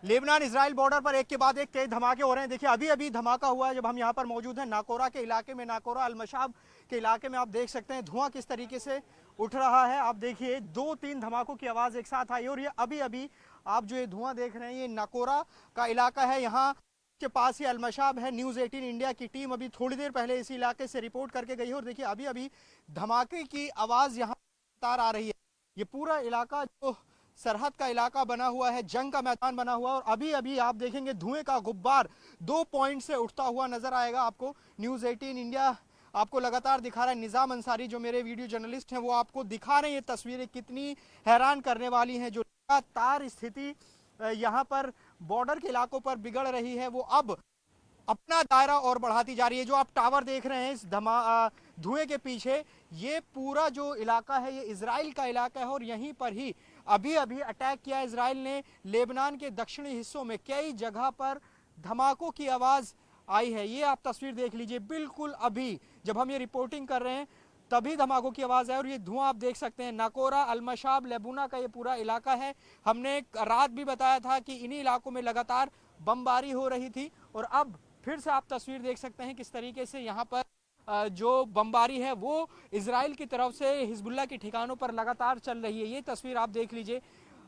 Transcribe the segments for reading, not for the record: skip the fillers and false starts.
Lebanon Israel border पर एक के बाद एक तेज धमाके हो रहे हैं। देखिए अभी अभी धमाका हुआ है जब हम यहाँ पर मौजूद हैं नाकोरा के इलाके में, नाकोरा अलमशाब के इलाके में। आप देख सकते हैं धुआं किस तरीके से उठ रहा है। आप देखिए 2-3 धमाकों की आवाज एक साथ आई और ये अभी अभी आप जो ये धुआं देख रहे हैं ये नाकोरा का इलाका है। यहाँ के पास ही अलमशाब है। न्यूज़ 18 इंडिया की टीम अभी थोड़ी देर पहले इसी इलाके से रिपोर्ट करके गई है और देखिए अभी अभी धमाके की आवाज यहाँ आ रही है। ये पूरा इलाका जो सरहद का इलाका बना हुआ है, जंग का मैदान बना हुआ है और अभी अभी आप देखेंगे धुएं का गुब्बार 2 पॉइंट से उठता हुआ नजर आएगा आपको। न्यूज़ 18 इंडिया आपको लगातार दिखा रहा है। निजाम अंसारी जो मेरे वीडियो जर्नलिस्ट हैं वो आपको दिखा रहे हैं ये तस्वीरें कितनी हैरान करने वाली हैं। जो लगातार स्थिति यहाँ पर बॉर्डर के इलाकों पर बिगड़ रही है वो अब अपना दायरा और बढ़ाती जा रही है। जो आप टावर देख रहे हैं इस धुएं के पीछे, ये पूरा जो इलाका है ये इजराइल का इलाका है और यहीं पर ही अभी अभी अटैक किया इजराइल ने लेबनान के दक्षिणी हिस्सों में। कई जगह पर धमाकों की आवाज आई है। ये आप तस्वीर देख लीजिए, बिल्कुल अभी जब हम ये रिपोर्टिंग कर रहे हैं तभी धमाकों की आवाज है और ये धुआं आप देख सकते हैं। नाकोरा अलमशाब लेबुना का ये पूरा इलाका है। हमने रात भी बताया था कि इन्हीं इलाकों में लगातार बमबारी हो रही थी और अब फिर से आप तस्वीर देख सकते हैं किस तरीके से यहाँ पर जो बमबारी है वो इजराइल की तरफ से हिजबुल्लाह के ठिकानों पर लगातार चल रही है। ये तस्वीर आप देख लीजिए,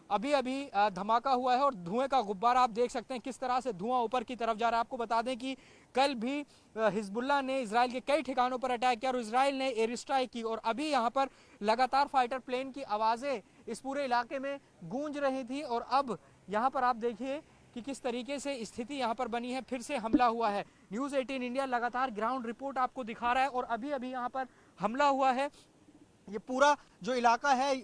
अभी अभी धमाका हुआ है और धुएं का गुब्बारा आप देख सकते हैं किस तरह से धुआं ऊपर की तरफ जा रहा है। आपको बता दें कि कल भी हिजबुल्लाह ने इजराइल के कई ठिकानों पर अटैक किया और इजराइल ने एयर स्ट्राइक की और अभी यहाँ पर लगातार फाइटर प्लेन की आवाज़ें इस पूरे इलाके में गूंज रही थी और अब यहाँ पर आप देखिए कि किस तरीके से स्थिति यहाँ पर बनी है। फिर से हमला हुआ है। न्यूज़ 18 इंडिया लगातार ग्राउंड रिपोर्ट आपको दिखा रहा है और अभी अभी यहाँ पर हमला हुआ है। ये पूरा जो इलाका है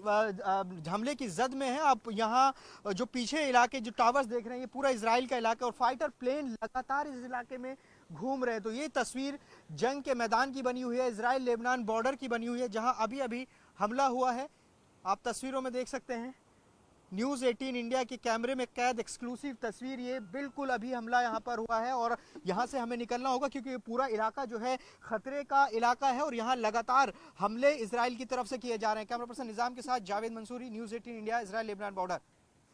हमले की जद में है। आप यहाँ जो पीछे इलाके जो टावर्स देख रहे हैं ये पूरा इजराइल का इलाका और फाइटर प्लेन लगातार इस इलाके में घूम रहे हैं। तो ये तस्वीर जंग के मैदान की बनी हुई है, इजराइल लेबनान बॉर्डर की बनी हुई है जहां अभी अभी हमला हुआ है। आप तस्वीरों में देख सकते हैं न्यूज़ 18 इंडिया के कैमरे में कैद एक्सक्लूसिव तस्वीर। ये बिल्कुल अभी हमला यहाँ पर हुआ है और यहाँ से हमें निकलना होगा क्योंकि ये पूरा इलाका जो है खतरे का इलाका है और यहाँ लगातार हमले इजराइल की तरफ से किए जा रहे हैं। कैमरा पर्सन निजाम के साथ Javed Mansuri, news 18 India, Israel Lebanon border.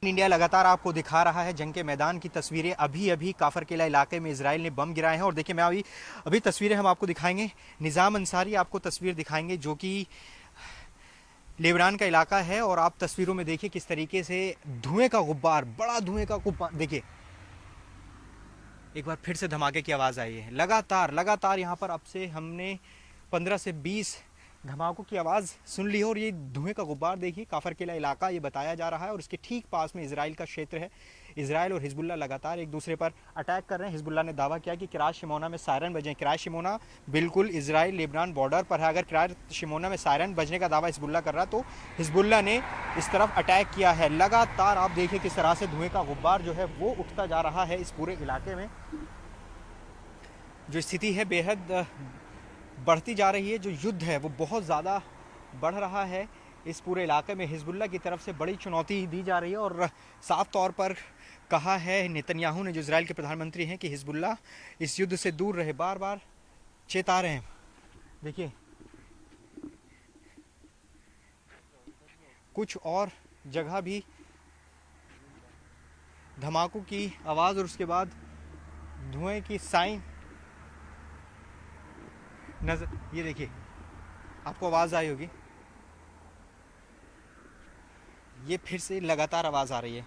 India लगातार आपको दिखा रहा है जंग के मैदान की तस्वीरें। अभी अभी काफर किला इलाके में इजराइल ने बम गिराए हैं और देखिए मैं अभी अभी तस्वीरें हम आपको दिखाएंगे। निजाम अंसारी आपको तस्वीर दिखाएंगे जो कि लेबनान का इलाका है और आप तस्वीरों में देखिए किस तरीके से धुएं का गुब्बार, बड़ा धुएं का गुब्बार। देखिए एक बार फिर से धमाके की आवाज़ आई है। लगातार लगातार यहाँ पर अब से हमने 15 से 20 धमाकों की आवाज़ सुन ली है और ये धुएं का गुब्बार देखिए काफर किला इलाका ये बताया जा रहा है और इसके ठीक पास में इजराइल का क्षेत्र है। इजराइल और हिजबुल्लाह लगातार एक दूसरे पर अटैक कर रहे हैं। हिजबुल्लाह ने दावा किया कि किरात शिमोना में सायरन बजे। किरात शिमोना बिल्कुल इजराइल लेबनान बॉर्डर पर है। अगर किरात शिमोना में सायरन बजने का दावा हिजबुल्लाह कर रहा तो हिजबुल्लाह ने इस तरफ अटैक किया है। लगातार आप देखिए किस तरह से धुएं का गुब्बार जो है वो उठता जा रहा है इस पूरे इलाके में। जो स्थिति है बेहद बढ़ती जा रही है। जो युद्ध है वो बहुत ज़्यादा बढ़ रहा है इस पूरे इलाके में। हिजबुल्लाह की तरफ से बड़ी चुनौती दी जा रही है और साफ तौर पर कहा है नेतन्याहू ने जो इजराइल के प्रधानमंत्री हैं कि हिजबुल्लाह इस युद्ध से दूर रहे। बार बार चेता रहे हैं। देखिए कुछ और जगह भी धमाकों की आवाज़ और उसके बाद धुएं की साइन नजर। ये देखिए आपको आवाज़ आई होगी, ये फिर से लगातार आवाज़ आ रही है।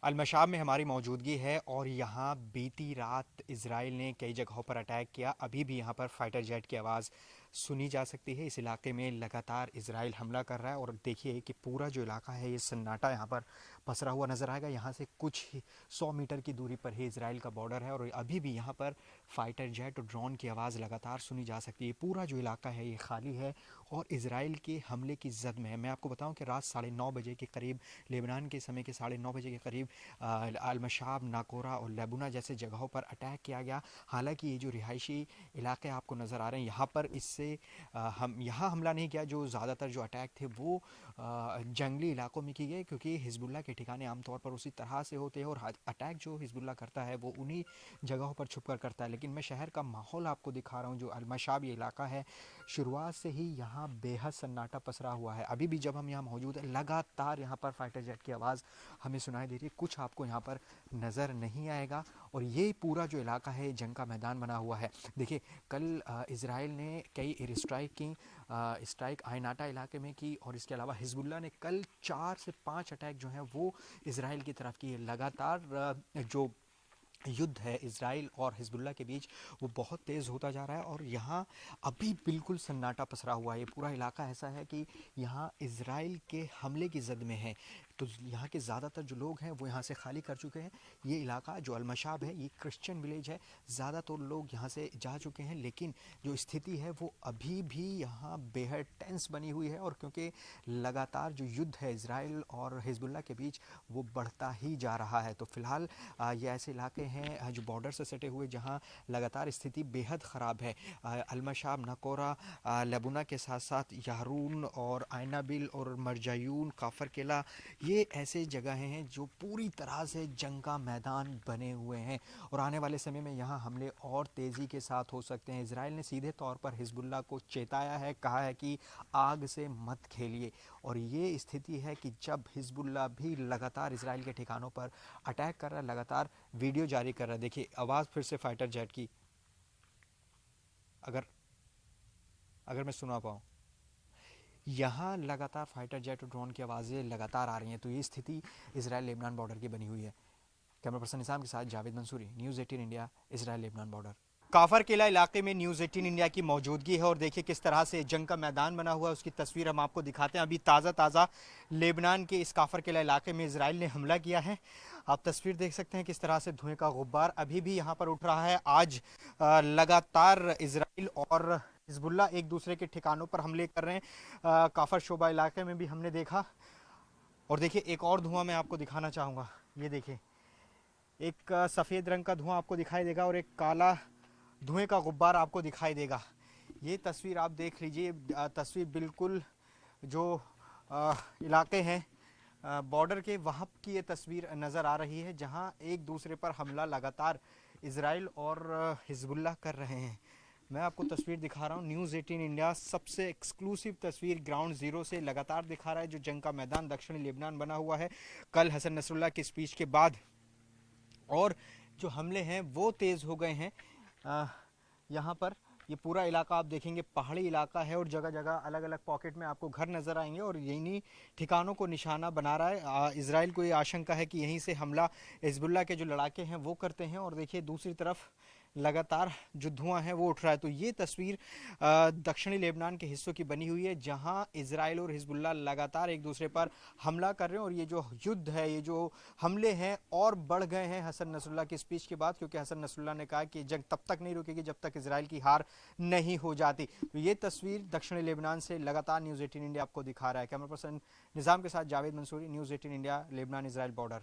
अलमशाब में हमारी मौजूदगी है और यहाँ बीती रात इजराइल ने कई जगहों पर अटैक किया। अभी भी यहाँ पर फाइटर जेट की आवाज़ सुनी जा सकती है। इस इलाके में लगातार इजराइल हमला कर रहा है और देखिए कि पूरा जो इलाका है ये सन्नाटा यहाँ पर पसरा हुआ नज़र आएगा। यहाँ से कुछ ही 100 मीटर की दूरी पर ही इजराइल का बॉर्डर है और अभी भी यहाँ पर फाइटर जेट और ड्रोन की आवाज़ लगातार सुनी जा सकती है। पूरा जो इलाका है ये खाली है और इजराइल के हमले की जद में है। मैं आपको बताऊँ कि रात 9:30 बजे के करीब, लेबनान के समय के 9:30 बजे के करीब अलमशाब, नाकोरा और लेबुना जैसे जगहों पर अटैक किया गया। हालांकि ये जो रिहायशी इलाके आपको नज़र आ रहे हैं यहाँ पर इससे हम यहाँ हमला नहीं किया। जो ज़्यादातर जो अटैक थे वो जंगली इलाकों में किए गए क्योंकि हिजबुल्लाह के ठिकाने आमतौर पर उसी तरह से होते हैं और अटैक जो हिजबुल्लाह करता है वो उन्हीं जगहों पर छुप कर करता है। लेकिन मैं शहर का माहौल आपको दिखा रहा हूँ। जो अलमशाब ये इलाका है शुरुआत से ही यहाँ बेहद सन्नाटा पसरा हुआ है। अभी भी जब हम यहाँ मौजूद हैं लगातार यहाँ पर फाइटर जेट की आवाज़ हमें सुनाई दे रही है। कुछ आपको यहाँ पर नज़र नहीं आएगा और ये पूरा जो इलाका है जंग का मैदान बना हुआ है। देखिए कल इज़राइल ने कई एयर स्ट्राइक आयनाटा इलाके में की और इसके अलावा हिजबुल्लाह ने कल 4 से 5 अटैक जो हैं वो इज़राइल की तरफ किए। लगातार जो युद्ध है इज़राइल और हिजबुल्लाह के बीच वो बहुत तेज़ होता जा रहा है और यहाँ अभी बिल्कुल सन्नाटा पसरा हुआ है। ये पूरा इलाका ऐसा है कि यहाँ इज़राइल के हमले की जद में है, तो यहाँ के ज़्यादातर जो लोग हैं वो यहाँ से खाली कर चुके हैं। ये इलाका जो अलमशाब है ये क्रिश्चियन विलेज है, ज़्यादातर लोग यहाँ से जा चुके हैं, लेकिन जो स्थिति है वो अभी भी यहाँ बेहद टेंस बनी हुई है और क्योंकि लगातार जो युद्ध है इज़राइल और हिजबुल्लाह के बीच वो बढ़ता ही जा रहा है। तो फ़िलहाल ये ऐसे इलाके हैं जो बॉर्डर से सटे हुए जहाँ लगातार स्थिति बेहद ख़राब है। अलमशाब, नकोरा, लबुना के साथ साथ यारून और आयनाबिल और मरजायून, काफ़र किला, ये ऐसे जगहें हैं जो पूरी तरह से जंग का मैदान बने हुए हैं और आने वाले समय में यहाँ हमले और तेज़ी के साथ हो सकते हैं। इजराइल ने सीधे तौर पर हिजबुल्लाह को चेताया है, कहा है कि आग से मत खेलिए और ये स्थिति है कि जब हिजबुल्लाह भी लगातार इजराइल के ठिकानों पर अटैक कर रहा है, लगातार वीडियो जारी कर रहा है। देखिए आवाज़ फिर से फाइटर जेट की अगर मैं सुना पाऊँ, यहाँ लगातार फाइटर जेट और ड्रोन की आवाज़ें लगातार आ रही हैं। तो ये स्थिति इजराइल लेबनान बॉर्डर की बनी हुई है। कैमरा पर्सन निज़ाम के साथ Javed Mansuri, news 18 India, Israel Lebanon border. Kafr Kila इलाके में न्यूज़ 18 इंडिया की मौजूदगी है और देखिए किस तरह से जंग का मैदान बना हुआ है, उसकी तस्वीर हम आपको दिखाते हैं। अभी ताज़ा लेबनान के इस काफर किला इलाके में इजराइल ने हमला किया है। आप तस्वीर देख सकते हैं किस तरह से धुएं का गुब्बार अभी भी यहाँ पर उठ रहा है। आज लगातार इजराइल और हिजबुल्लाह एक दूसरे के ठिकानों पर हमले कर रहे हैं। काफर शोबा इलाके में भी हमने देखा और देखिए एक और धुआं मैं आपको दिखाना चाहूँगा। ये देखिए एक सफ़ेद रंग का धुआं आपको दिखाई देगा और एक काला धुएं का गुब्बार आपको दिखाई देगा। ये तस्वीर आप देख लीजिए, तस्वीर बिल्कुल जो इलाके हैं बॉर्डर के वहाँ की ये तस्वीर नज़र आ रही है जहाँ एक दूसरे पर हमला लगातार इजराइल और हिजबुल्लाह कर रहे हैं। मैं आपको तस्वीर दिखा रहा हूँ, न्यूज़ 18 इंडिया सबसे एक्सक्लूसिव तस्वीर ग्राउंड ज़ीरो से लगातार दिखा रहा है जो जंग का मैदान दक्षिणी लेबनान बना हुआ है। कल हसन नसरुल्लाह की स्पीच के बाद और जो हमले हैं वो तेज़ हो गए हैं। यहाँ पर ये पूरा इलाका आप देखेंगे पहाड़ी इलाका है और जगह जगह अलग अलग पॉकेट में आपको घर नज़र आएंगे और यही ठिकानों को निशाना बना रहा है। इजराइल को ये आशंका है कि यहीं से हमला हिजबुल्लाह के जो लड़ाके हैं वो करते हैं और देखिए दूसरी तरफ लगातार जो धुआं है वो उठ रहा है। तो ये तस्वीर दक्षिणी लेबनान के हिस्सों की बनी हुई है जहां इजराइल और हिजबुल्लाह लगातार एक दूसरे पर हमला कर रहे हैं और ये जो युद्ध है, ये जो हमले हैं और बढ़ गए हैं हसन नसरुल्लाह की स्पीच के बाद, क्योंकि हसन नसरुल्लाह ने कहा कि जंग तब तक नहीं रुकेगी जब तक इजराइल की हार नहीं हो जाती। तो ये तस्वीर दक्षिणी लेबनान से लगातार न्यूज़ 18 इंडिया आपको दिखा रहा है। कैमरा पर्सन निज़ाम के साथ Javed Mansuri, news 18 India, Lebanon Israel border.